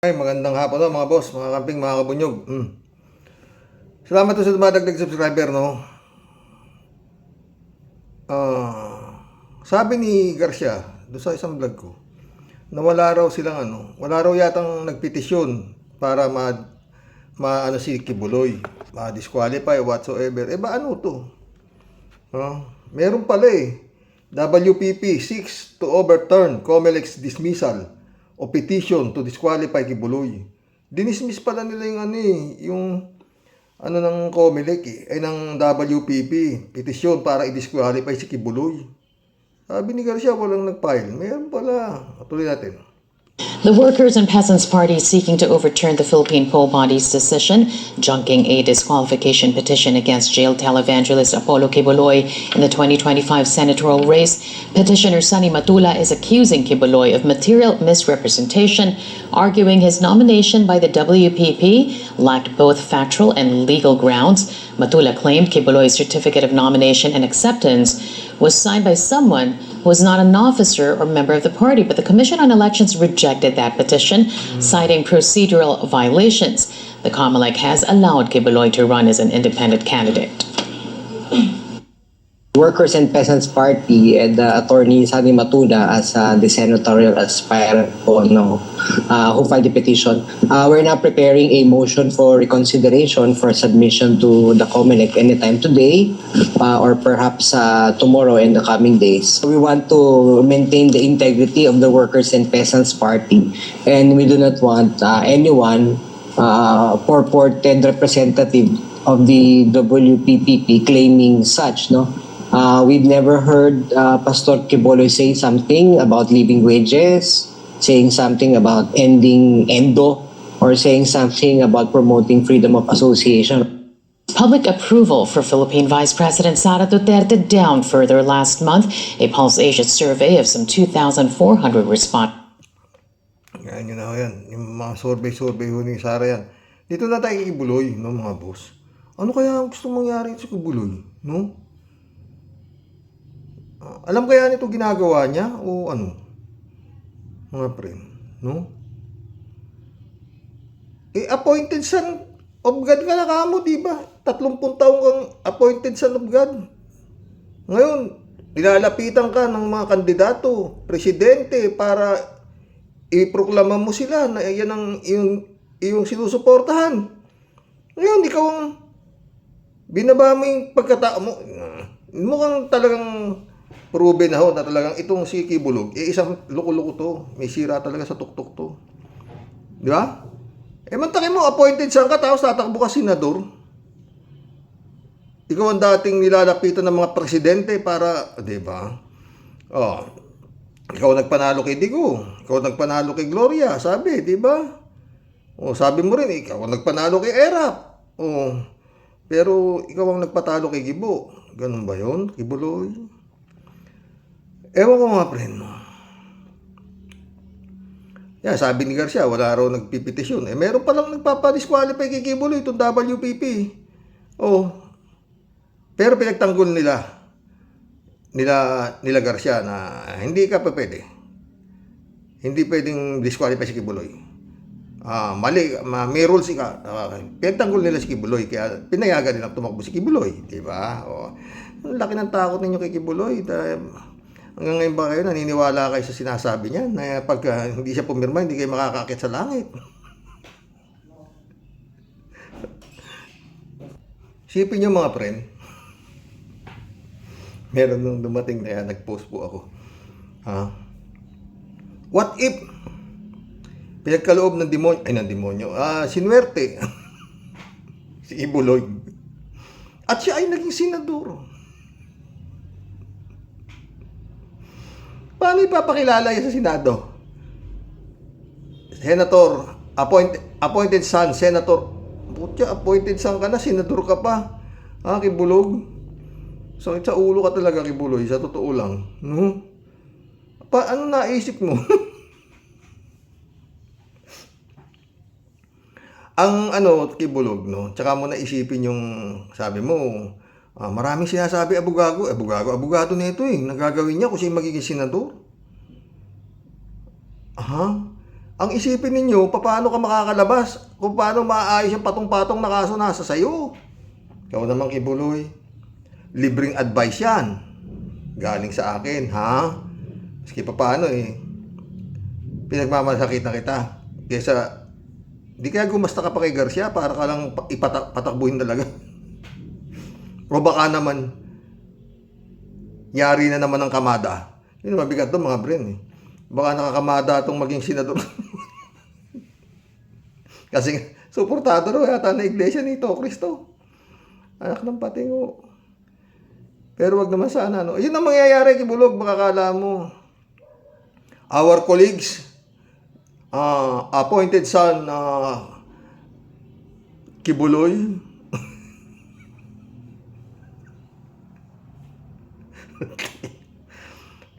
Ay, magandang hapon mga boss, mga kamping, mga kabunyog. Salamat sa dumadagdag subscriber, no? Sabi ni Garcia, doon sa isang vlog ko, na wala raw silang wala raw yatang nagpetisyon para ano si Kibuloy, ma-disqualify whatsoever. Eh ba ano to? Meron pala WPP 6 to overturn COMELEC's dismissal o petition to disqualify Kibuloy. Dinismiss pala nila yung ng COMELEC ay ng WPP, petition para i-disqualify si Kibuloy. Sabi ni Garcia, walang nag-file. Meron pala. Tuloy natin. The Workers and Peasants Party is seeking to overturn the Philippine poll body's decision, junking a disqualification petition against jailed televangelist Apollo Kibuloy in the 2025 senatorial race. Petitioner Sonny Matula is accusing Kibuloy of material misrepresentation, arguing his nomination by the WPP lacked both factual and legal grounds. Matula claimed Kibuloy's certificate of nomination and acceptance was signed by someone who was not an officer or member of the party, but the Commission on Elections rejected that petition, citing procedural violations. The COMELEC has allowed Kibuloy to run as an independent candidate. Workers and Peasants Party and Attorney Sonny Matula as the senatorial aspirant who filed the petition. We're now preparing a motion for reconsideration for submission to the COMELEC anytime today or perhaps tomorrow in the coming days. We want to maintain the integrity of the Workers and Peasants Party, and we do not want anyone purported representative of the WPPP claiming such, no? We've never heard Pastor Kibuloy say something about living wages, saying something about ending ENDO, or saying something about promoting freedom of association. Public approval for Philippine Vice President Sara Duterte down further last month. A Pulse Asia survey of some 2,400 respondents. Yan, yun na yan. Yung mga survey ni Sara yan. Dito na tayo Kibuloy, no mga boss. Ano kaya gusto mangyari sa Kibuloy, no? Alam kaya nito ginagawa niya o ano? Mga friend, no? Appointed son of God ka na kamo, diba? 30 taong kang appointed son of God. Ngayon, nilalapitan ka ng mga kandidato, presidente, para iproklama mo sila na yan ang iyong sinusuportahan. Ngayon, ikaw ang binaba mo yung pagkatao mo. Mukhang talagang proven na na talagang itong si Kibuloy, isang loko-loko to. May sira talaga sa tuktok to. Di ba? Mantakin mo, appointed saan ka, tapos tatakbo ka senador. Ikaw ang dating nilalapitan ng mga presidente para, di ba? Ikaw nagpanalo kay Digo. Ikaw nagpanalo kay Gloria, sabi, di ba? Sabi mo rin, ikaw ang nagpanalo kay Erap. Pero ikaw ang nagpatalo kay Gibo. Ganun ba yun, Kibuloy? Ewan ko mga friend. Yan, sabi ni Garcia, wala raw nagpipetisyon. Meron palang nagpapadisqualify kay Kibuloy itong WPP. Pero pinagtanggol nila Garcia na hindi ka pa pwede. Hindi pwedeng disqualify si Kibuloy. Mali, may rules ka. Pinagtanggol nila si Kibuloy, kaya pinayagan nila tumakbo si Kibuloy. Diba? Ang laki ng takot ninyo kay Kibuloy. Hanggang ngayon ba kayo naniniwala kayo sa sinasabi niya na pag hindi siya pumirma, hindi kayo makakakit sa langit? Sipin niyo mga friend, meron nung dumating na yan, nag-post po ako. What if pinagkaloob ng demonyo, sinuwerte si Kibuloy at siya ay naging senador? Paano ipapakilala yan sa Senado? Senator, appointed son, senator. Putya, appointed son ka na, senador ka pa. Kibuloy. Sakit sa ulo ka talaga, Kibuloy, sa totoo lang. No? Ano naisip mo? Ang Kibuloy, no? Tsaka mo naisipin yung, sabi mo, maraming sinasabi abogado nito Nagagawin niya kung siya magiging senador. Ang isipin ninyo, paano ka makakalabas? Kung paano maaayos yung patong-patong na kaso nasa sayo? Ikaw naman, Kibuloy. Libreng advice yan. Galing sa akin, ha? Maski pa paano pinagmamasakit na kita. Kesa, di kaya gumasta ka pa kay Garcia para ka lang patakbuhin talaga. O baka naman, yari na naman ang kamada. Yun ang mabigat doon, mga bren. Baka nakakamada itong maging senador. Kasi suportado ro yata na iglesia nito, Kristo. Anak ng patingo. Pero wag naman sana, no? Yun ang mangyayari, Kibulog, baka kala mo. Our colleagues, appointed son, Kibuloy.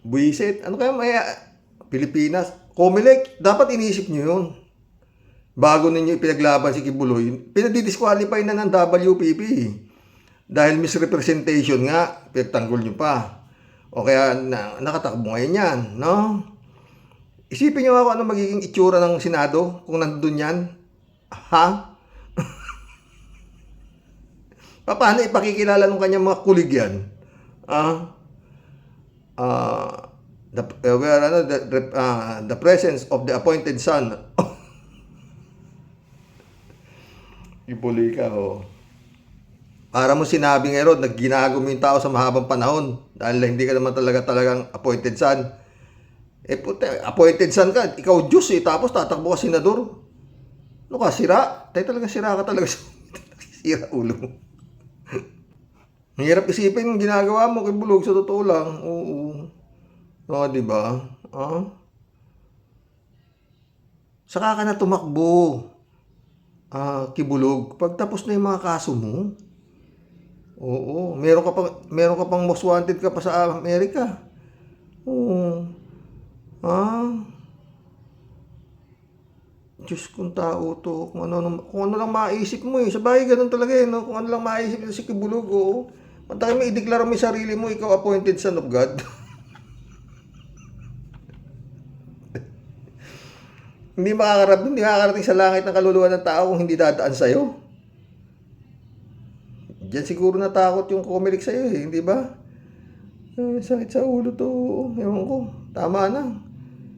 Buisit. Ano kaya Pilipinas? Comelec, dapat inisip nyo yun. Bago ninyo ipinaglaban si Kibuloy, pinadidisqualify na ng WPP. Dahil misrepresentation nga, pinagtanggol nyo pa. O kaya nakatakbo ngayon yan, no? Isipin nyo ako ano magiging itsura ng Senado kung nandun yan. Ha? Paano ipakikilala ng kanyang mga kulig yan? The presence of the appointed son. Ibuloy ka, Para mo sinabi ngayon, nagginago mo yung tao sa mahabang panahon dahil hindi ka naman talagang appointed son. Appointed son ka, ikaw Diyos tapos tatakbo ka senador. Ano ka, sira? Talaga sira ka talaga. Sira ulo mo. Ang hirap isipin yung ginagawa mo, Kibulog, sa totoo lang. Oo. Diba? Saka ka na tumakbo. Kibulog, pag tapos na yung mga kaso mo, oo, meron ka pang most wanted ka pa sa Amerika. Oo. Diyos kong tao to, kung ano lang maisip mo Sa bagay ganun talaga no? Kung ano lang maisip mo si Kibulog, Mantaki mo ideklara mo yung sarili mo, ikaw appointed son of God. Hindi makakarating sa langit ng kaluluwa ng tao kung hindi dadaan sa'yo. Diyan siguro natakot yung Comelec sa'yo hindi ba? Sakit sa ulo to. Ewan ko. Tama na.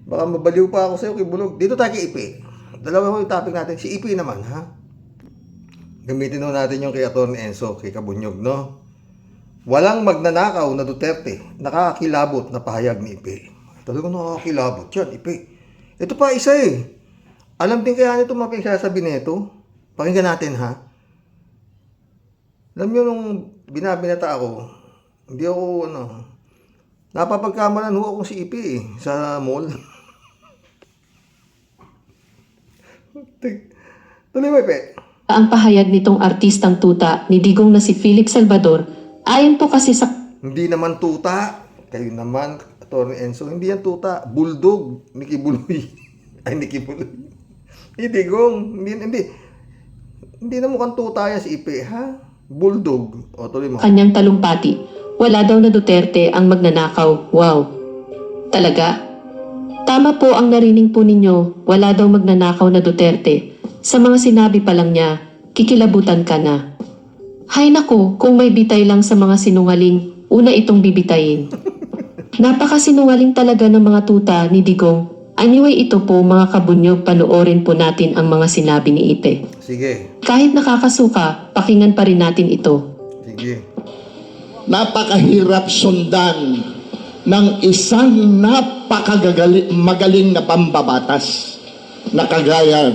Baka mabaliw pa ako sa'yo, Kibulog. Dito tayo kay Ipe. Dalawa yung topic natin. Si Ipe naman, ha? Gamitin natin yung kay Atty. Enzo, kay Kabunyog, no? Walang magnanakaw na Duterte. Nakakakilabot na pahayag ni Ipe. Talagang nakakakilabot yan, Ipe. Ito pa isa Alam din kaya nito mga pinagsasabi nito. Pakinggan natin ha. Alam nyo nung binabinata ako, hindi ako napapagkamalan akong si Ipi sa mall. Tuloy mo, Ipe. Ang pahayag nitong artistang tuta ni Digong na si Felix Salvador, ayon po kasi sa Hindi naman tuta. Kayo naman, Atty. Enzo, hindi yan tuta. Bulldog ni Kibuloy. Ay, ni Kibuloy. Ni Digong. Hindi na mukhang tuta yan si Ipe, ha? Bulldog. O, tuloy mo. kanyang talumpati, wala daw na Duterte ang magnanakaw. Wow. Talaga? Tama po ang narinig po ninyo, wala daw magnanakaw na Duterte. Sa mga sinabi pa lang niya, kikilabutan ka na. Hay naku, kung may bitay lang sa mga sinungaling, una itong bibitayin. Napakasinungaling talaga ng mga tuta ni Digong. Anyway, ito po mga Kabunyog, panoorin po natin ang mga sinabi ni Ipe. Sige. Kahit nakakasuka, pakinggan pa rin natin ito. Sige. Napakahirap sundan ng isang magaling na pambabatas na kagaya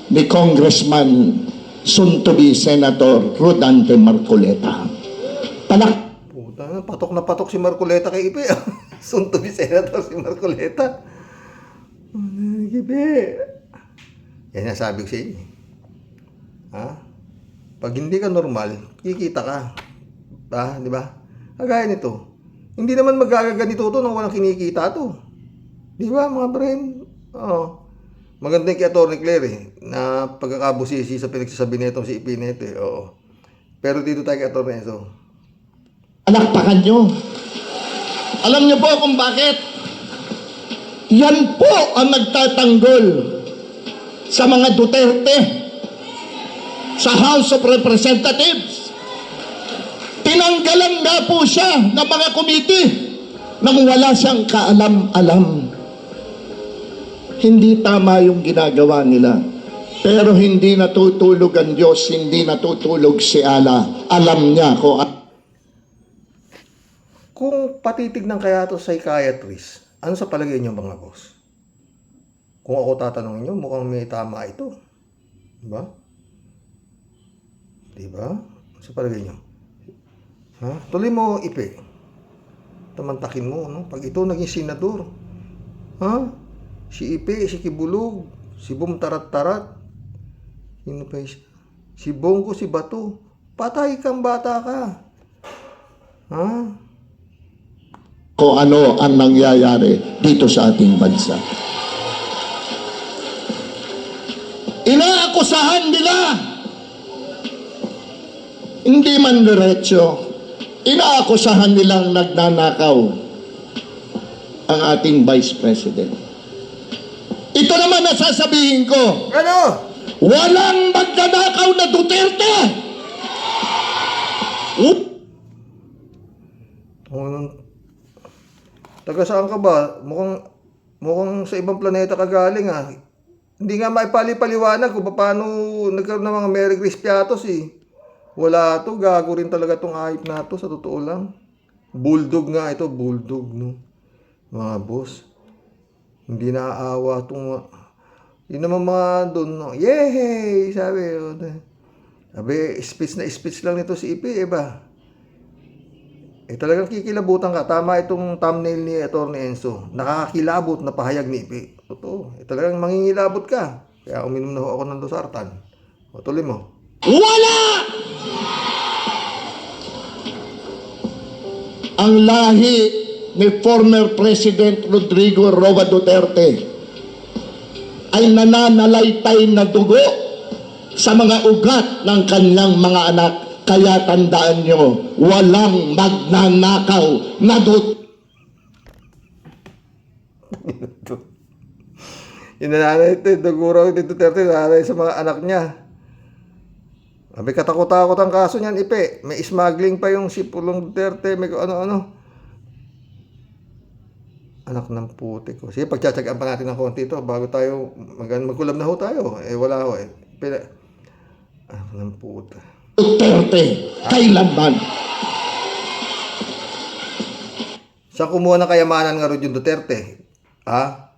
ni Congressman soon-to-be Senator Rodante Marcoleta. Puta na, patok si Marcoleta kay Ipe. Soon to be senator si Marcoleta. Ipe. Yan ang sabi ko sa inyo. Ha? Pag hindi ka normal, kikita ka. Di ba? Kagaya nito. Hindi naman magagaganito to nang walang kinikita to. Di ba, mga brain? Oo. Maganda yung kay Atty. Claire na pagkakabusisi sa pinagsasabi nitong si Ipe nito Oo. Pero dito tayo kay Atty. Enzo. Palakpakan nyo. Alam nyo po kung bakit? Yan po ang nagtatanggol sa mga Duterte sa House of Representatives. Tinanggalan nga po siya ng mga committee nang wala siyang kaalam-alam. Hindi tama yung ginagawa nila. Pero hindi natutulog ang Diyos, hindi natutulog si Allah. Alam niya Kung patitignan kaya ito psychiatrist, ano sa palagay niyo mga boss? Kung ako tatanungin niyo, mukhang may tama ito. Diba? Diba? Ano sa palagay niyo? Ha? Tuloy mo, Ipe. Tamantakin mo, no? Pag ito naging senador. Ha? Si Ipe, si Kibulog, si Bum Tarat-Tarat. Sino pa siya? Si Bongo, si Bato. Patay kang bata ka. Ha? kung ano ang nangyayari dito sa ating bansa. Inaakusahan nila, hindi man diretso, inaakusahan nilang nagnanakaw ang ating Vice President. Ito naman ang sasabihin ko, Ano? walang magnanakaw na Duterte! Taga saan ka ba? Mukhang sa ibang planeta ka galing ah. Hindi nga maipali-paliwanag kung paano nagkaroon ng mga Merry Crispiatos eh. Wala to, gago rin talaga tong ayip na to, sa totoo lang. Bulldog nga ito, bulldog no. Mga boss. Hindi naaawa tong... Yun naman mga doon, no? Yehey! Sabi, speech lang nito si Ipi, ba? Talagang kikilabutan ka. Tama itong thumbnail ni Atty. Enzo. Nakakakilabot na pahayag ni Ipi. Totoo. Talagang mangingilabot ka. Kaya uminom na ako ng losartan. O, tuloy mo. Wala! Ang lahi ni former President Rodrigo Roa Duterte ay nananalaytay na dugo sa mga ugat ng kanyang mga anak. Kaya tandaan nyo, walang magnanakaw na Yung nananay ito, duguro ni Duterte, nananay sa mga anak niya. May katakot-takot ang kaso niyan, Ipe. May smuggling pa yung si Pulong Duterte, may ano-ano. Anak ng puti ko. Sige, pagtsatsagaan pa natin ng konti ito bago tayo magkulab na ho tayo. Wala ho eh. Anak ng puta. Duterte, kailanman. Sa kumuha ng kayamanan nga rin yung Duterte, ha?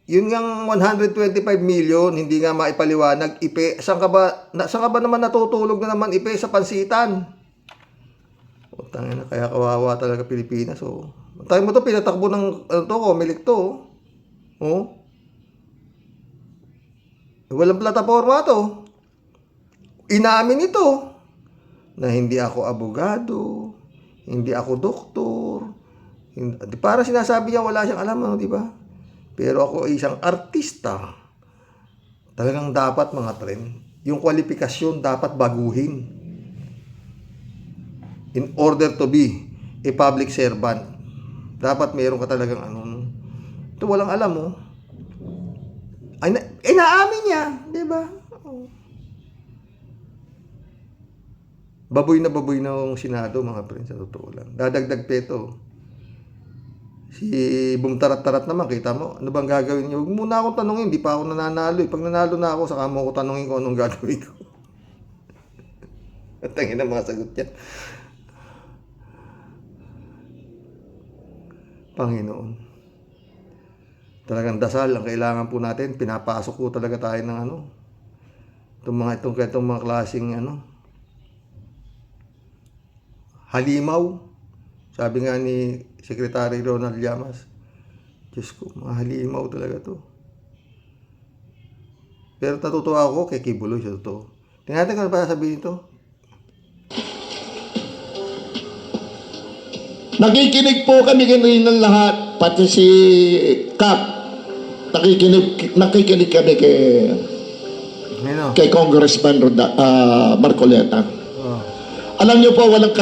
Yun ngang 125 million, hindi nga maipaliwanag, Ipe. Saan ka ba naman natutulog na naman, Ipe, sa pansitan? Tangina na, kaya kawawa talaga Pilipinas, oh. Tayo mo to, pinatakbo ng, Comelec to, oh. Walang plataforma to. Inamin ito na hindi ako abogado, hindi ako doktor. Para sinasabi niya wala siyang alam, ano, di ba? Pero ako ay isang artista. Talagang dapat, mga tren, yung kwalifikasyon dapat baguhin in order to be a public servant. Dapat mayroon ka talagang ano. Ito walang alam mo. Naamin niya, di ba? Baboy na yung Senado, mga friends, sa totoo lang. Dadagdag peto. Si Bum Tarat-Tarat naman, kita mo, ano bang gagawin niyo? Huwag muna akong tanungin, hindi pa ako nananalo. Pag nanalo na ako, saka mo ako tanungin kung anong gagawin ko. At tangin ang mga sagot niya. Panginoon. Talagang dasal ang kailangan po natin. Pinapasok po talaga tayo ng ano. Itong mga klaseng ano. Halimaw. Sabi nga ni Secretary Ronald Llamas, Diyos ko, mga halimaw talaga to. Pero natutuwa ako kay Kibuloy sa totoo. Tingnan natin kung ano pa sabihin ito. Nakikinig po kami ng lahat, pati si Kap. Nakikinig kami kay Congressman Marcoleta. Alam niyo po, walang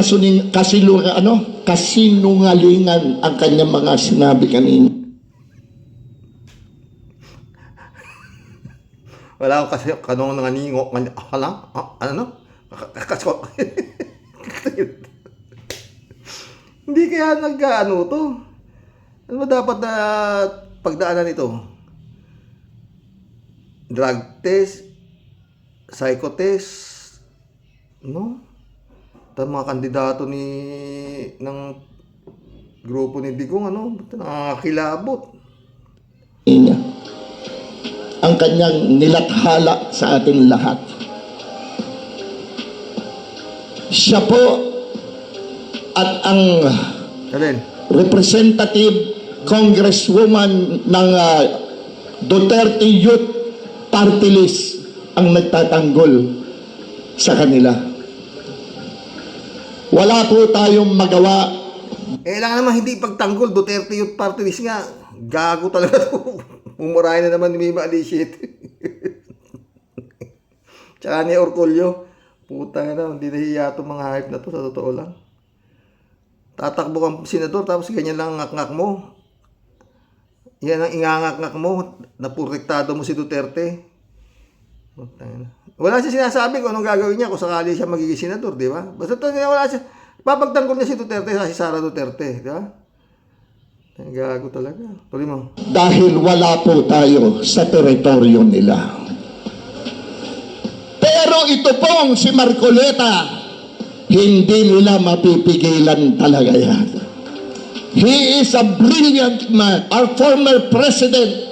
kasinungalingan ang kanyang mga sinabi kanina. Wala akong kasi kanong nanganingo. Ano? Kaso. Hindi kaya nag-ano to. Ano ba dapat na pagdaanan ito? Drug test, psycho test, no? Ito mga kandidato ng grupo ni Digong, ano? Nakakilabot. Niya. Ang kanyang nilathala sa ating lahat. Siya po at ang Alin? representative congresswoman ng Duterte Youth Party List ang nagtatanggol sa kanila. Wala po tayong magawa. Lang naman hindi pagtanggol, Duterte Youth Party List nga. Gago talaga to. Umurahin na naman ni Mima Alishit. Tsaka ni Orcolio. Puta na, hindi nahiya itong mga hype na to, sa totoo lang. Tatakbo kang senador, tapos ganyan lang ang ngak-ngak mo. Yan ang ingangak-ngak mo, naprotektado mo si Duterte. Puta na. Wala siya sinasabi kung anong gagawin niya kung sakali siya magiging senador, di ba? Basta wala siya. Papagtanggol niya si Duterte sa si Sara Duterte, di ba? Gago talaga. Tuloy mo. Dahil wala po tayo sa teritoryo nila. Pero ito pong si Marcoleta, hindi nila mapipigilan talaga yan. He is a brilliant man. Our former president,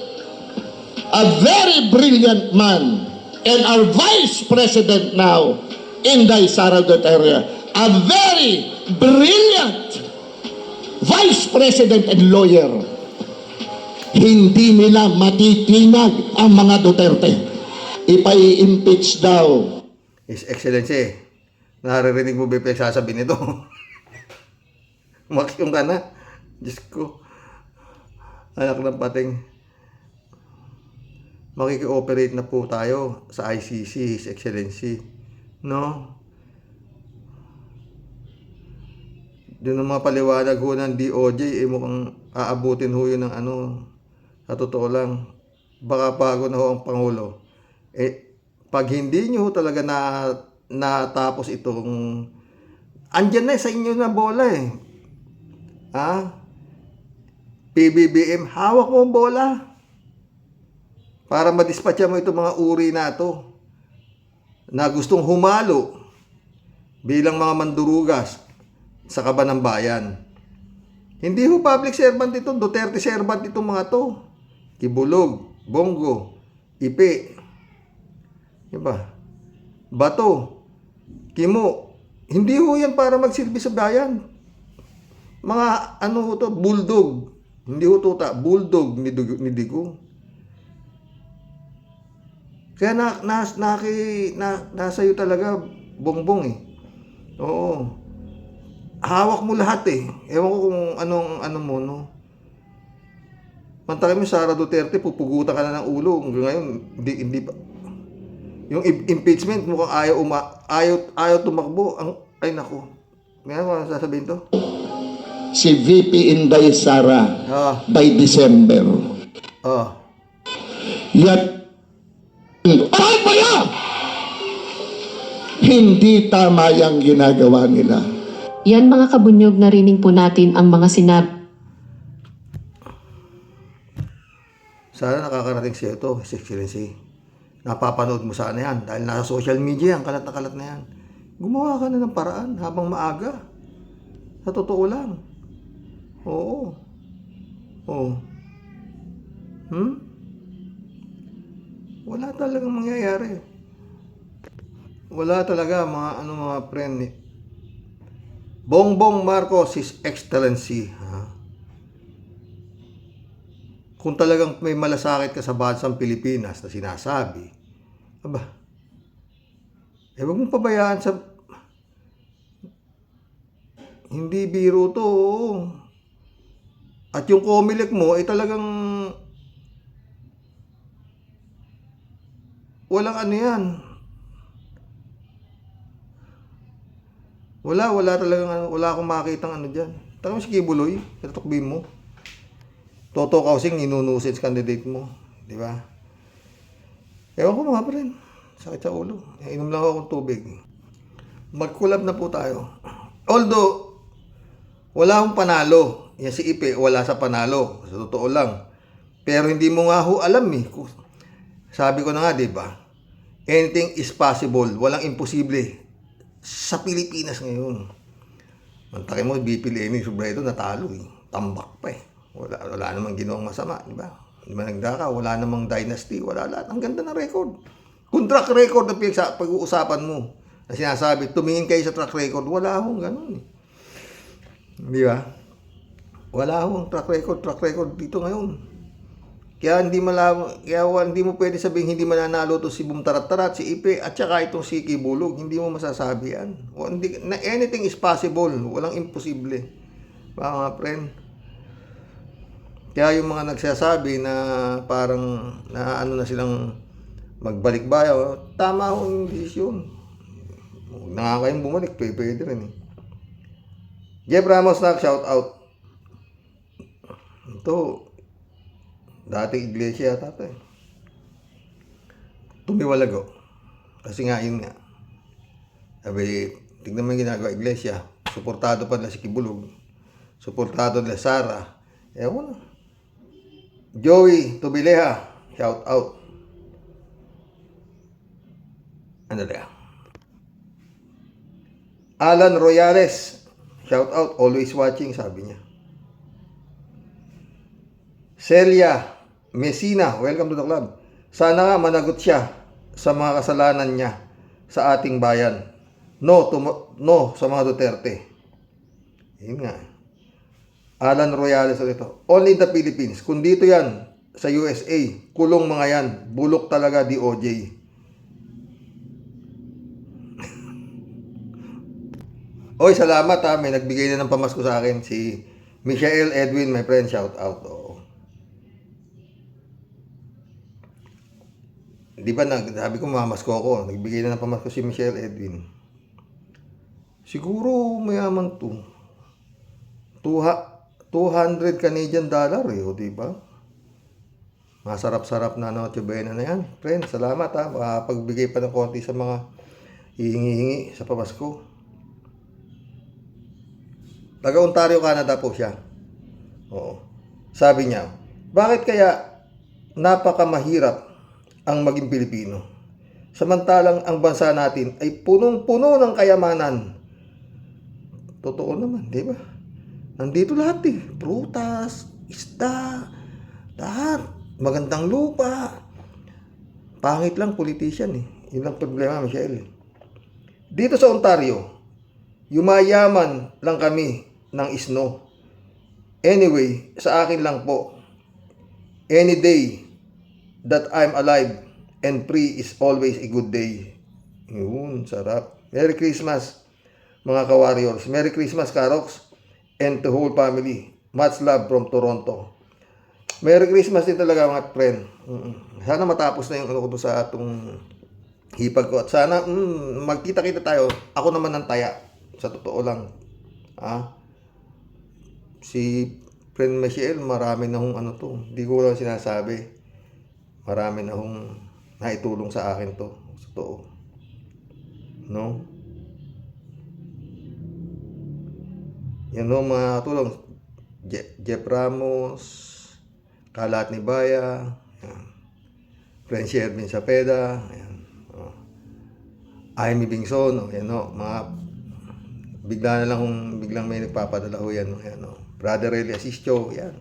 a very brilliant man. And our vice president now, Inday Sara Duterte, a very brilliant vice president and lawyer. Hindi nila matitinag ang mga Duterte. Ipai-impeach daw. His Excellency, naririnig mo ba yung sasabihin nito? Makyong ka na. Diyos ko. Anak ng pating. Makiki-operate na po tayo sa ICC, His Excellency. No? Doon ang mga paliwanag ho ng DOJ, mukhang aabutin ho yun ng ano. Sa totoo lang, baka bago na ho ang Pangulo. Pag hindi nyo talaga natapos itong, andyan na sa inyo na bola eh. PBBM, hawak mo ang bola. Para madispatcha mo itong mga uri na to na gustong humalo bilang mga mandurugas sa kaban ng bayan. Hindi ho public servant ito, Duterte servant itong mga to. Kibulog, Bongo, Ipe, diba? Bato, Kimo, hindi ho yan para magsilbi sa bayan. Mga ano ho to, bulldog. Hindi ho tuta, bulldog ni Digong. Kaya nasa iyo talaga, Bongbong eh. Oo. Hawak mo lahat eh. Ewan ko kung ano mo, no? Mantakin mo Sara Duterte, pupugutan ka na ng ulo. Hanggang ngayon, hindi pa. Yung impeachment, mukhang ayaw tumakbo. Ay nako. May ano sasabihin to? Si VP Inday Sara by December. Yat ay baya! Hindi tama yung ginagawa nila. Yan mga kabunyog, narinig po natin ang mga sinabi. Sana nakakarating siya ito, His Excellency. Napapanood mo sana yan. Dahil nasa social media yan, kalat na kalat na yan. Gumawa ka na ng paraan habang maaga. Sa totoo lang. Oo. Wala talagang mangyayari. Wala talaga mga friend. Bongbong Marcos, His Excellency. Kung talagang may malasakit ka sa bansang Pilipinas na sinasabi, huwag mong pabayaan sa... Hindi biro to. At yung Comelec mo ay talagang walang ano yan. Wala talagang ano, wala akong makitang ano dyan. Taka mo si Kibuloy, tatakbin mo. Toto Kausing, ninunusits candidate mo. Di ba? Ewan ko mga pa rin. Sakit sa ulo. Inom lang ako ng tubig. Mag-collab na po tayo. Although, wala akong panalo. Yan si Ipe, wala sa panalo. Sa totoo lang. Pero hindi mo nga ho alam eh. Sabi ko na nga, di ba? Anything is possible. Walang imposible. Sa Pilipinas ngayon. Mantakin mo, BP Lenny Robredo natalo eh. Tambak pa eh. Wala namang ginawang masama, di ba? Hindi man nagdaka, wala namang dynasty, wala lahat. Ang ganda ng record. Kung track record ang pag-uusapan mo, na sinasabi, tumingin kayo sa track record, wala akong ganun eh. Di ba? Wala akong track record dito ngayon. Kaya hindi mo pwede sabihin hindi mananalo to si Boom Tarat-Tarat, si Ipe, at saka itong si Kibulog. Hindi mo masasabi yan. Anything is possible. Walang imposible. Mga friend. Kaya yung mga nagsasabi na parang na ano na silang magbalik bayaw, tama ho yung desisyon. Huwag na nga kayong bumalik, pwede rin eh. Jeff Ramos na shout out. Ito, dating iglesia yata ito eh. Tumiwalago. Kasi nga yun nga. Sabi, tignan mo yung ginagawa iglesia. Suportado pa nila si Kibulog. Suportado nila Sara. Ewan na. Joey Tubileha, shout out. Ano na? Alan Royales, shout out, always watching, sabi niya. Celia Messina, welcome to the club. Sana nga managot siya sa mga kasalanan niya sa ating bayan. No sa mga Duterte. Yun nga. Alan Royales ito. Only the Philippines. Kung dito yan, sa USA, kulong mga yan. Bulok talaga DOJ. Oy, salamat ha. May nagbigay na ng pamasko sa akin. Si Michael Edwin, my friend. Shout out. Oo. Di ba, sabi ko mamasko ako. Nagbigay na ng pamasko si Michael Edwin. Siguro mayaman to. 200 Canadian dollar eh, o diba? Masarap-sarap na Noche Buena na yan. Friend, salamat ha. Makapagbigay pa ng konti sa mga hihingi sa pamasko. Taga Ontario, Canada po siya. Oo. Sabi niya, bakit kaya napakamahirap ang maging Pilipino? Samantalang ang bansa natin ay punong-puno ng kayamanan. Totoo naman, di ba? Nandito lahat eh. Prutas, isda, lahat. Magandang lupa. Pangit lang politician eh. Yun ang problema, Michelle. Dito sa Ontario, yumayaman lang kami ng isno. Anyway, sa akin lang po, any day that I'm alive and free is always a good day. Yun, sarap. Merry Christmas, mga ka-warriors. Merry Christmas, Karoks. And the whole family. Much love from Toronto. Merry Christmas din talaga mga friend. Sana matapos na yung ano ko sa atong hipag ko. At sana magkita-kita tayo. Ako naman ng taya. Sa totoo lang. Si friend Michelle, marami na hong ano to. Hindi ko lang sinasabi. Marami na hong naitulong sa akin to. Sa totoo. No? Yan o mga tulong. Jeff Ramos, Kalat ni Baya, yan. Friend Shervin Sapeda, yan. Amy Bingson, yan o, mga bigla na lang kung biglang may nagpapadala ho yan, yan o. Brother Eli Asistio, yan.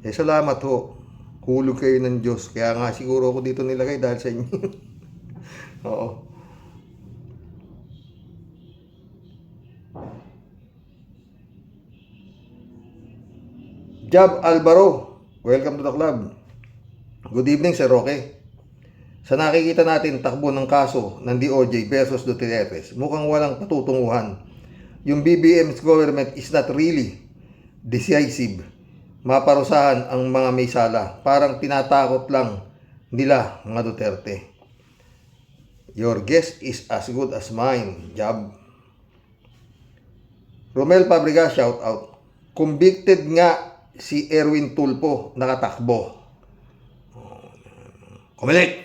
Salamat ho. Hulog kayo ng Diyos. Kaya nga siguro ako dito nilagay dahil sa inyo. Oo. Jab Alvaro, welcome to the club. Good evening, Sir Roque. Sa nakikita natin takbo ng kaso ng DOJ versus Duterte, mukhang walang patutunguhan. Yung BBM's government is not really decisive. Maparusahan ang mga may sala. Parang tinatakot lang nila mga Duterte. Your guess is as good as mine, Jab. Romel Pabriga, shout out. Convicted nga si Erwin Tulpo, nakatakbo. Kumilik!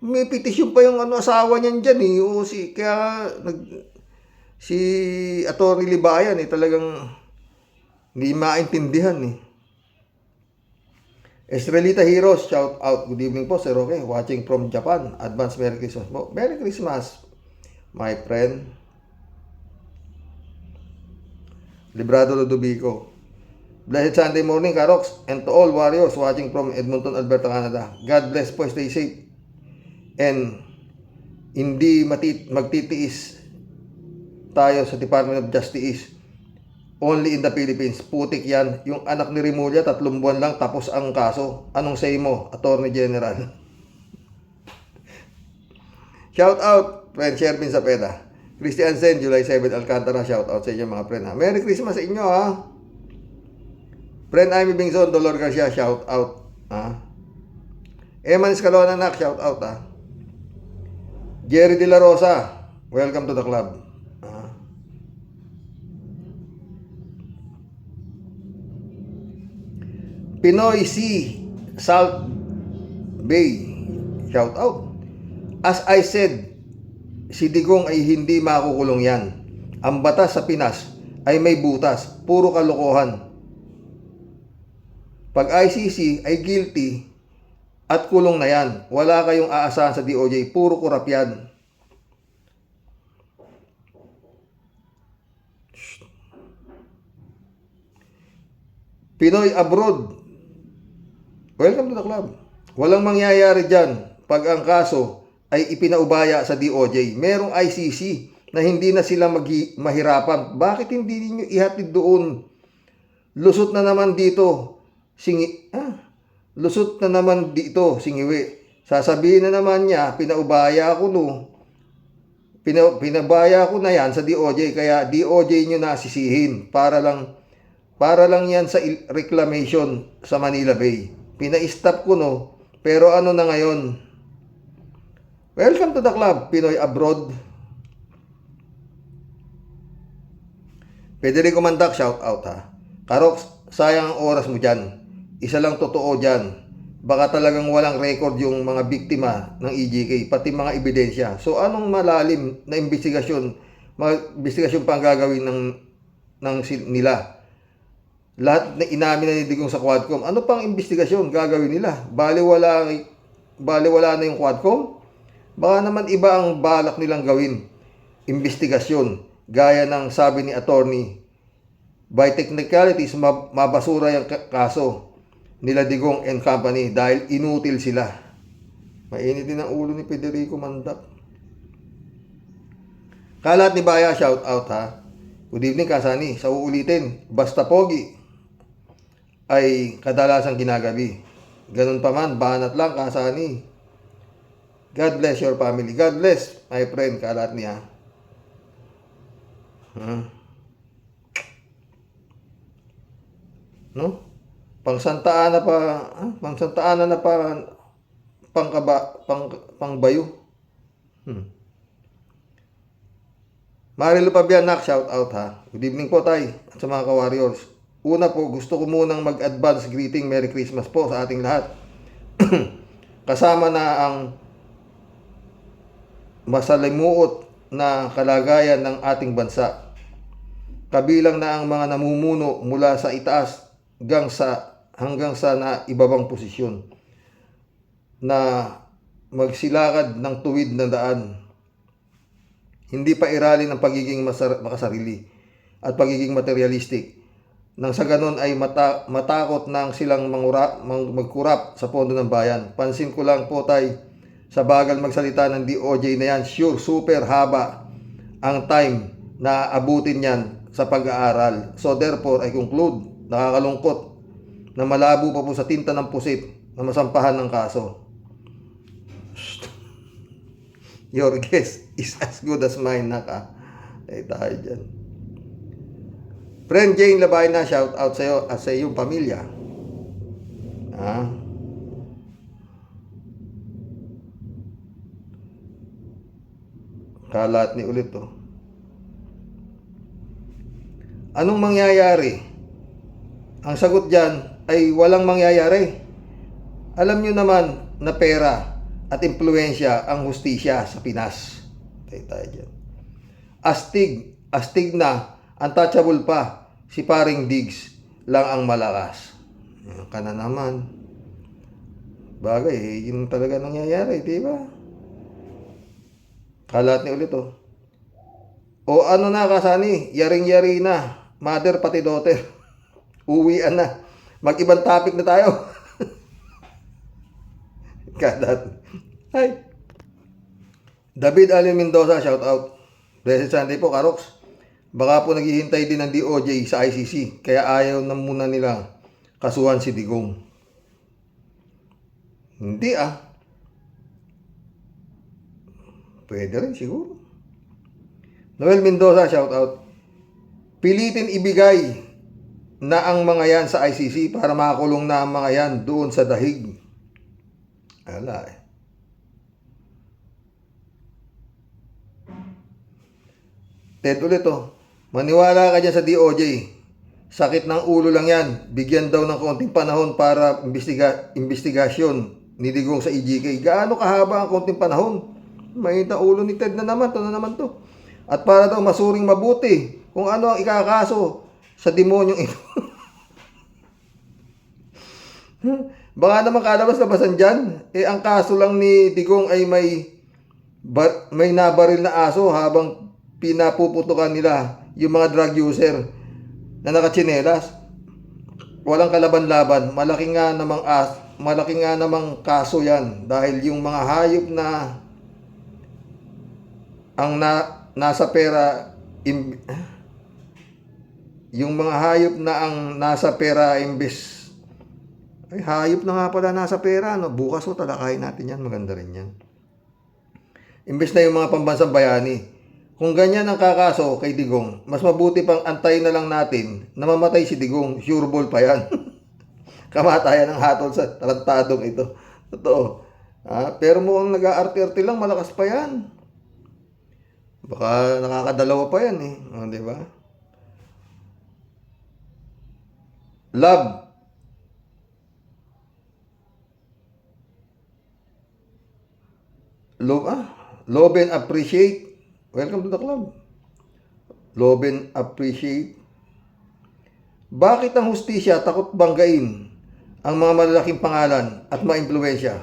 May petisyon pa yung asawa niyan dyan eh. O, si Atty. Libayan eh, talagang hindi maintindihan eh. Estrelita Heroes, shout out. Good evening po, Sir Roque. Watching from Japan. Advance Merry Christmas po. Merry Christmas, my friend. Librado Ludovico. Blessed Sunday morning, Karoks, and to all warriors watching from Edmonton, Alberta, Canada. God bless po, stay safe. And hindi magtitiis tayo sa Department of Justice. Only in the Philippines. Putik yan. Yung anak ni Rimulya, 3 buwan lang tapos ang kaso. Anong say mo, Attorney General? Shout out, friend Shervin Zapeda. Christian Sen, July 7, Alcantara. Shout out sa inyo mga friend ha. Merry Christmas sa inyo ha. Friend Amy Bingson, Dolor Garcia, shout out ha. Eman Escalona nak, shout out ha. Jerry De La Rosa, welcome to the club. Pinoy Sea, Salt Bay, shout out. As I said, si Digong ay hindi makukulong yan. Ang batas sa Pinas ay may butas, puro kalokohan. Pag ICC ay guilty at kulong na yan, wala kayong aasahan sa DOJ, puro kurap yan. Pinoy abroad, welcome to the club. Walang mangyayari dyan pag ang kaso ay ipinaubaya sa DOJ. Merong ICC na hindi na sila mahirapan. Bakit hindi niyo ihatid doon? Lusot na naman dito, lusot na naman dito, singiwi. Sasabihin na naman niya, pinaubaya ko no. Pinabaya ko na yan sa DOJ, kaya DOJ nyo na sisihin para lang yan sa reclamation sa Manila Bay. Pina-stop ko no, pero ano na ngayon? Welcome to the club, Pinoy Abroad. Federico Mandak, shout out ha. Karoks, sayang ang oras mo dyan. Isa lang totoo dyan. Baka talagang walang record yung mga biktima ng EJK, pati mga ebidensya. So anong malalim na investigasyon, mga investigasyon pa ang gagawin nila? Lahat na inamin na ni Digong sa Quadcom, ano pang investigasyon gagawin nila? Baliwala na yung Quadcom? Baka naman iba ang balak nilang gawin. Investigasyon, gaya ng sabi ni attorney, by technicalities, mabasura yung kaso nila Digong and company dahil inutil sila. Mainit din ang ulo ni Federico Mandak. Kalat ni Baya, shout out ha. Good evening Kasani. Sa uulitin, basta pogi ay kadalasang ginagabi. Ganun pa man, banat lang Kasani. God bless your family. God bless my friend. Kalat niya. No? Pangsantaan na pa pangbayo. Marilu Pabianak, shout out ha. Good evening po tay at sa mga ka-warriors. Una po, gusto ko munang mag-advance greeting Merry Christmas po sa ating lahat. Kasama na ang masalimuot na kalagayan ng ating bansa. Kabilang na ang mga namumuno mula sa itaas hanggang sa naibabang posisyon na magsilakad ng tuwid na daan. Hindi pa iralin ang pagiging makasarili at pagiging materialistic. Nang sa ganon ay matakot nang silang magkurap sa pondo ng bayan. Pansin ko lang po tay, sa bagal magsalita ng DOJ na yan, sure, super haba ang time na abutin yan sa pag-aaral. So therefore, I conclude, nakakalungkot na malabo pa po sa tinta ng pusit na masampahan ng kaso. Your guess is as good as mine, naka. Tayo dyan. Friend Jane Labay na, shout out sa iyo at sa iyong pamilya. Kalat ni ulit to. Anong mangyayari? Ang sagot dyan ay walang mangyayari. Alam nyo naman na pera at impluensya ang hustisya sa Pinas. Tayo dyan. Astig na, untouchable pa, si paring Diggs lang ang malakas. Yan ka na naman. Bagay, yun talaga nangyayari, di ba? Kalat ni ulit oh. O ano na kasani, yaring-yari na, mother pati daughter. Uwian na. Mag-ibang topic na tayo. Kalat. Hi. David Allen Mendoza, shout out. Blessed Sunday po, Karoks. Baka po naghihintay din ng DOJ sa ICC, kaya ayaw na muna nila kasuhan si Digong. Hindi ah. Pwede rin siguro. Noel Mendoza, shout out. Pilitin ibigay na ang mga yan sa ICC para makakulong na ang mga yan doon sa dahig. Ala eh. Ted ulit oh. Maniwala ka dyan sa DOJ. Sakit ng ulo lang yan. Bigyan daw ng konting panahon para investigasyon ni Digong sa EJK. Gaano kahaba ang konting panahon? Mainit ang ulo ni Ted na naman. Ito na naman to. At para daw masuring mabuti kung ano ang ikakaso sa demonyong ito. Baka naman kalabas-labasan dyan. Eh, ang kaso lang ni Digong ay may nabaril na aso habang pinapuputukan nila yung mga drug user na nakatsinelas. Walang kalaban-laban. Malaki nga namang kaso yan dahil yung mga hayop na ang nasa pera yung mga hayop na ang nasa pera imbes ay hayop na nga pala nasa pera no? Bukas o talakayin natin yan, maganda rin yan. Imbes na yung mga pambansang bayani. Kung ganyan ang kakaso kay Digong, mas mabuti pang antayin na lang natin na mamatay si Digong. Sure ball pa yan. Kamatayan ng hatol sa tarantadong ito. Totoo. Pero mukhang nag-aarte-arte lang, malakas pa yan. Baka nakakadalawa pa yan eh. Di ba? Love and appreciate. Welcome to the club. Love and appreciate. Bakit ang hustisya takot banggain ang mga malalaking pangalan at maimpluwensya?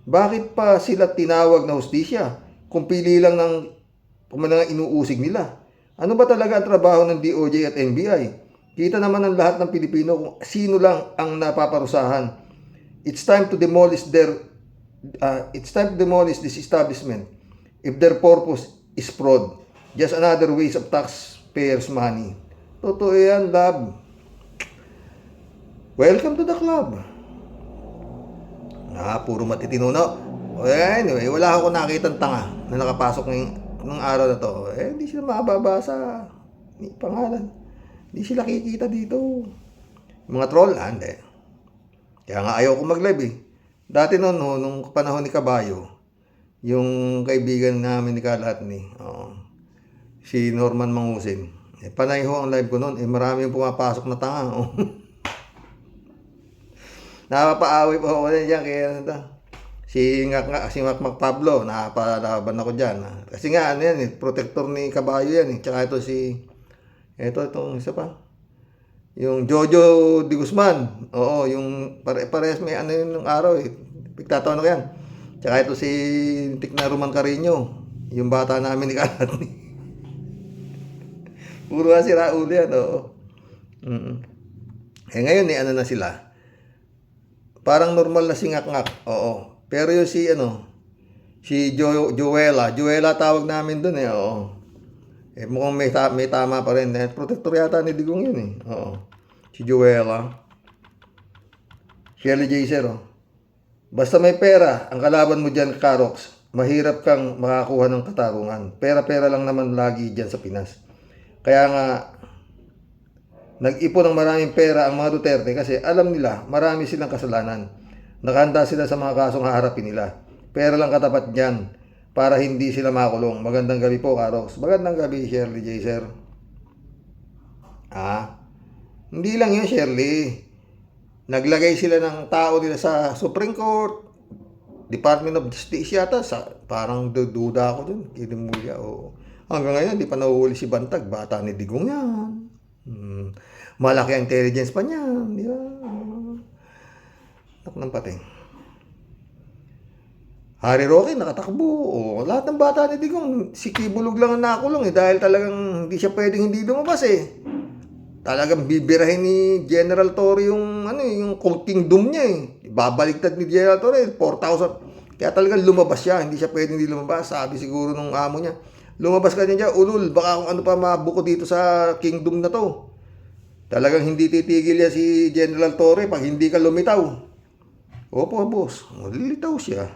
Bakit pa sila tinawag na hustisya kung pili lang ng mga inuusig nila? Ano ba talaga ang trabaho ng DOJ at NBI? Kita naman ng lahat ng Pilipino kung sino lang ang napaparusahan. It's time to demolish this establishment if their purpose is fraud. Just another waste of taxpayers' money. Totoo yan, love. Welcome to the club. Puro matitino na. Anyway, wala ako nakitang tanga na nakapasok ng araw na to. Hindi sila makababasa ni pangalan. Hindi sila kikita dito. Mga troll, hindi. Kaya nga ayaw ko mag-live eh. Dati nung panahon ni Kabayo, yung kaibigan namin ni Kalatni, si Norman Mangusin. Panay ho ang live ko noon. Marami yung pumapasok na tanga. Napapaaway po ako dyan. Kaya si Makmak Pablo, napalaban ako dyan. Kasi nga, ano yan, protector ni Kabayo yan. Tsaka ito itong isa pa. Yung Jojo Di Guzman. Oo, yung parehas may ano yun ng araw eh. Pagtataon ko yan. Tsaka ito si Tikna Roman Carino, yung bata namin ni Kalatni. Puro nga si Raul yan, oo. Ngayon ano na sila. Parang normal na si Ngak-Ngak, oo. Pero yung si Joella tawag namin dun eh, oo. Mukhang may tama pa rin. Protector yata ni Digong yun eh, oo. Si Joella. Shirley Jaser, oh. Basta may pera, ang kalaban mo dyan, Karoks, mahirap kang makakuha ng katarungan. Pera-pera lang naman lagi dyan sa Pinas. Kaya nga, nag-ipon ng maraming pera ang mga Duterte kasi alam nila, marami silang kasalanan. Nakahanda sila sa mga kasong haharapin nila. Pera lang katapat dyan para hindi sila makulong. Magandang gabi po, Karos. Magandang gabi, Shirley J. Sir. Hindi lang yun, Shirley. Naglagay sila ng tao nila sa Supreme Court, Department of Justice yata. Parang duda ako dun. Kinimulya, oo. Hanggang ngayon, di pa nahuhuli si Bantag. Bata ni Digong yan. Malaki ang intelligence pa niyan. Di ba? Nak ng pating. Harry Roque nakatakbo. O, lahat ng bata ni Digong, si Kibulog lang ang nakulong dahil talagang hindi siya pwedeng hindi lumabas Talagang bibirahin ni General Torre yung yung kingdom niya Babaliktad ni General Torre 4,000. Kaya talagang lumabas siya, hindi siya pwedeng hindi lumabas. Sabi siguro nung amo niya, lumabas ka niya, ulul, baka kung ano pa mabuko dito sa kingdom na to. Talagang hindi titigil yan si General Torre pag hindi ka lumitaw. Opo, boss. Lilitaw siya.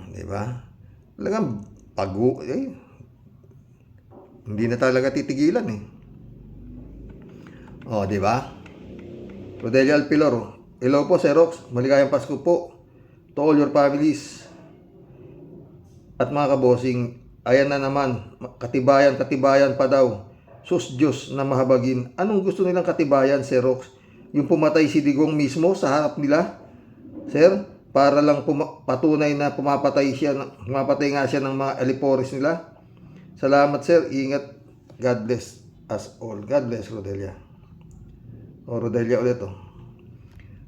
Di ba? Talagang hindi na talaga titigilan di ba? Rodelia Alpilor. Hello po, Sir Rox. Maligayang Pasko po to all your families. At mga kabosing, ayan na naman, katibayan pa daw. Sus Diyos na mahabagin. Anong gusto nilang katibayan, Sir Rox? Yung pumatay si Digong mismo sa harap nila? Sir? Para lang patunay na pumapatay nga siya ng mga alipores nila. Salamat, sir. Ingat. God bless us all. God bless, Rodelia. Rodelia ulit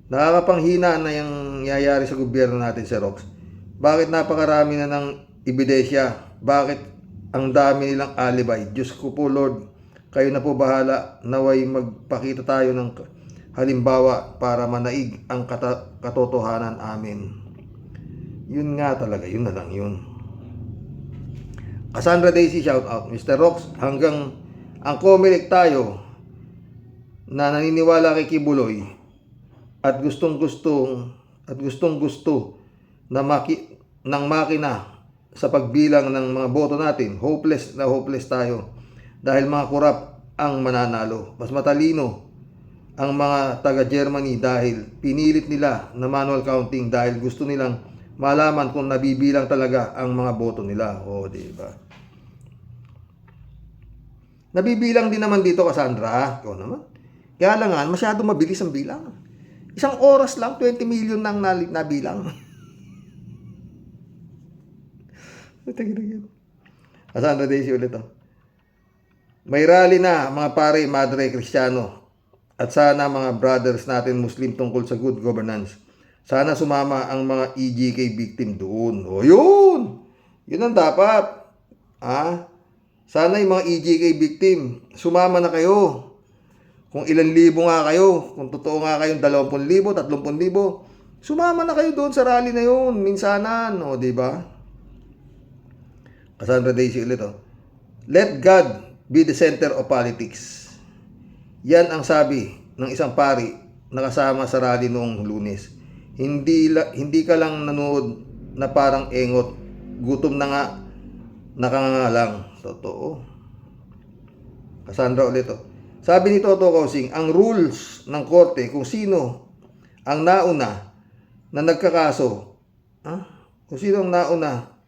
Nakakapanghina na yung nangyayari sa gobyerno natin, Sir Rox. Bakit napakarami na ng ebidensya? Bakit ang dami nilang alibay? Diyos ko po, Lord. Kayo na po bahala. Naway magpakita tayo ng halimbawa para manaig ang katotohanan. Amin. Yun nga talaga, yun na lang yun. Cassandra Daisy, shout out. Mr. Rox, hanggang ang Comelec tayo na naniniwala kay Kibuloy at gustong gusto na ng makina sa pagbilang ng mga boto natin, hopeless tayo dahil mga kurap ang mananalo. Mas matalino ang mga taga-Germany dahil pinilit nila na manual counting dahil gusto nilang malaman kung nabibilang talaga ang mga boto nila. Di ba? Nabibilang din naman dito, Cassandra. Ikaw naman. Kaya lang masyado mabilis ang bilang. Isang oras lang, 20 million nang nabilang. Cassandra Daisy ulit May rally na, mga pare, madre, Kristiyano. At sana mga brothers natin Muslim tungkol sa good governance. Sana sumama ang mga EJK victim doon. Yun! Yun ang dapat. Sana yung mga EJK victim, sumama na kayo. Kung ilan libo nga kayo, kung totoo nga kayong 20,000, 30,000, sumama na kayo doon sa rally na yun. Minsanan, diba? Cassandra Daisy ulit Let God be the center of politics. Yan ang sabi ng isang pari na kasama sa rally noong Lunes. Hindi ka lang nanood na parang engot. Gutom na nga, nakangangalang. Totoo. Cassandra ulit Sabi ni Toto Kausing, ang rules ng korte kung sino ang nauna na nagkakaso, kung sino ang nauna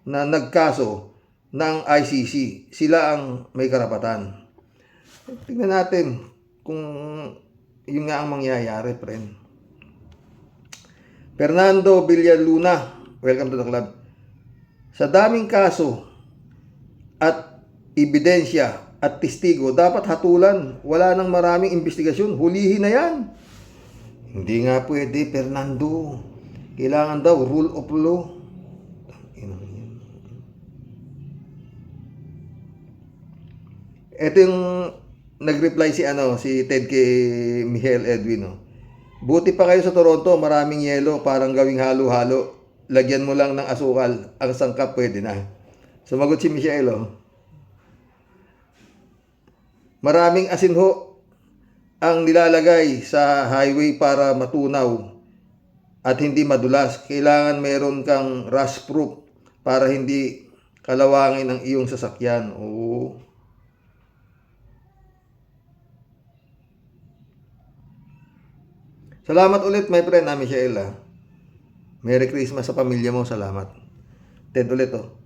na nagkaso ng ICC, sila ang may karapatan. Tingnan natin kung yun nga ang mangyayari, friend. Fernando Villaluna, welcome to the club. Sa daming kaso at ebidensya at testigo, dapat hatulan. Wala nang maraming investigasyon. Hulihin na yan. Hindi nga pwede, Fernando. Kailangan daw rule of law. Ito yung nag-reply si Ted kay Michael Edwin. Buti pa kayo sa Toronto, maraming yelo, parang gawing halo-halo. Lagyan mo lang ng asukal, ang sangkap pwede na. Sumagot si Michael. Maraming asin ang nilalagay sa highway para matunaw at hindi madulas. Kailangan meron kang rust proof para hindi kalawangin ang iyong sasakyan. Salamat ulit, my friend, Michelle. Merry Christmas sa pamilya mo. Salamat. Ted ulit oh.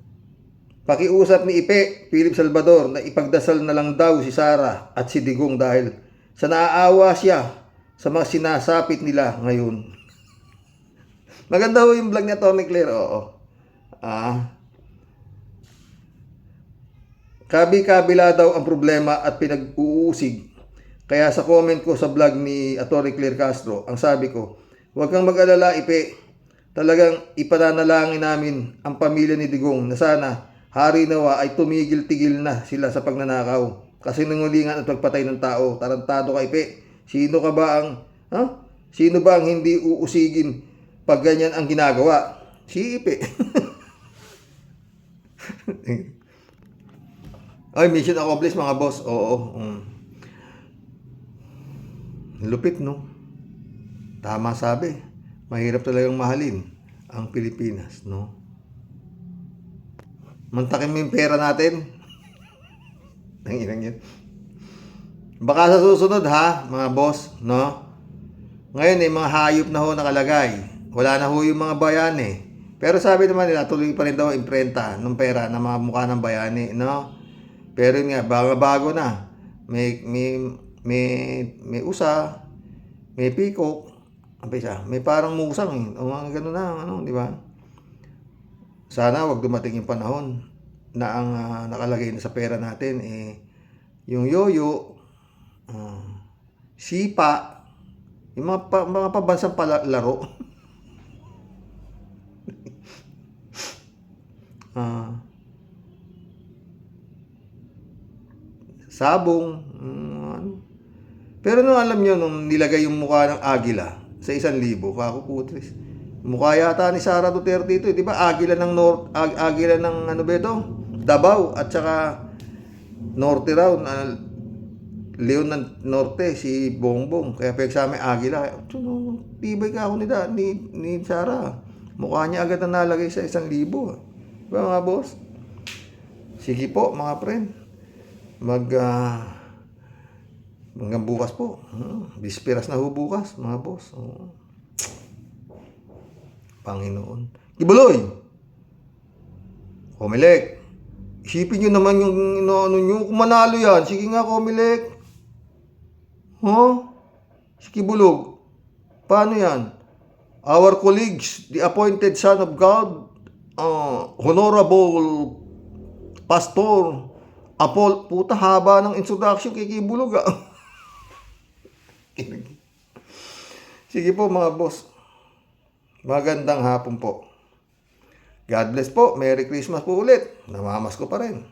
Pakiusap ni Ipe, Philip Salvador, na ipagdasal na lang daw si Sara at si Digong dahil sa naaawa siya sa mga sinasapit nila ngayon. Maganda ho yung vlog niya, Tommy Claire, oo. Kabi-kabila daw ang problema at pinag-uusig. Kaya sa comment ko sa vlog ni Atty. Claire Castro, ang sabi ko, huwag kang mag-alala, Ipe. Talagang ipananalangin namin ang pamilya ni Digong na sana hari nawa ay tumigil-tigil na sila sa pagnanakaw. Kasi nangulingan at pagpatay ng tao. Tarantado ka, Ipe. Sino ba ang hindi uusigin pag ganyan ang ginagawa? Si Ipe. Ay, mission accomplished mga boss. Oo. Lupit, no? Tama sabi. Mahirap talagang mahalin ang Pilipinas, no? Mantakin mo yung pera natin. Nanginang yun. Baka sa susunod ha, mga boss, no? Ngayon mga hayop na ho nakalagay. Wala na ho yung mga bayani. Pero sabi naman nila, tuloy pa rin daw imprenta ng pera na mga mukha ng bayani, no? Pero yun nga, bago na. May usa, may pikok, may parang musang, o mga gano'n na, di ba? Sana wag dumating yung panahon na ang nakalagay na sa pera natin yung yoyo, sipa, yung mga pabansang laro. Sabong, Pero nung alam nyo, nung nilagay yung mukha ng agila sa 1,000, kakuputris. Mukha yata ni Sara Duterte ito, di ba? Agila ng agila ng ano ba ito? Davao at saka Norte raw, Leon ng Norte, si Bongbong. Kaya pagsabi agila, tibay ka ako ni Sara. Mukha niya agad na nalagay sa 1,000. Diba mga boss? Sige po mga friend. Hanggang bukas po. Bisperas na ho bukas, mga boss. Panginoon. Kibuloy! Comelec. Isipin nyo naman yung ano nyo. Kung manalo yan, sige nga, Comelec. Si Kibulog. Paano yan? Our colleagues, the appointed son of God, Honorable Pastor Apol, puta haba ng introduction kay Kibulog. Sige po mga boss. Magandang hapon po. God bless po. Merry Christmas po ulit. Namamas ko pa rin.